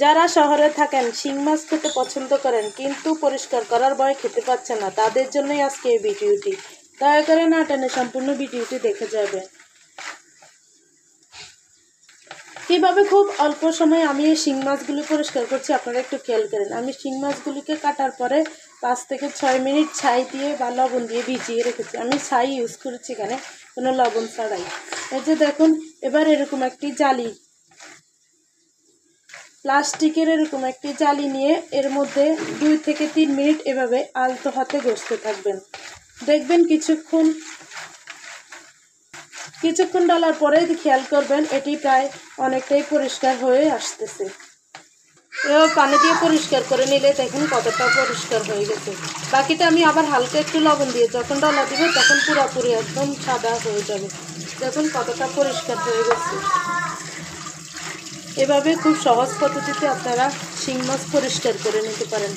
যারা শহরে থাকেন শিং মাছ খেতে পছন্দ করেন কিন্তু পরিষ্কার করার ভয় খেতে পাচ্ছেন না, তাদের জন্যই আজকে এই ভিডিওটি। দয়া করে না টেনে সম্পূর্ণ ভিডিওটি দেখে যাবেন। কীভাবে খুব অল্প সময়ে আমি এই শিং মাছগুলি পরিষ্কার করছি আপনারা একটু খেয়াল করেন। আমি শিং মাছগুলিকে কাটার পরে 5 থেকে 6 মিনিট ছাই দিয়ে বা লবণ দিয়ে ভিজিয়ে রেখেছি। আমি ছাই ইউজ করেছি এখানে, কোনো লবণ ছাড়াই। এই যে দেখুন, এবার এরকম একটি জালি, প্লাস্টিকের এরকম একটি জালি নিয়ে এর মধ্যে 2 থেকে 3 মিনিট এভাবে আলতো হাতে ঘষতে থাকবেন। দেখবেন কিছুক্ষণ ডালার পরে খেয়াল করবেন এটি প্রায় অনেকটাই পরিষ্কার হয়ে আসতেছে। এবার পানি দিয়ে পরিষ্কার করে নিলে দেখুন কতটা পরিষ্কার হয়ে গেছে। বাকিটা আমি আবার হালকা একটু লবণ দিয়ে যখন ডালা দিব তখন পুরোপুরি একদম সাদা হয়ে যাবে। দেখুন কতটা পরিষ্কার হয়ে গেছে। এভাবে খুব সহজ পদ্ধতিতে আপনারা শিং মাছ পরিষ্কার করে নিতে পারেন।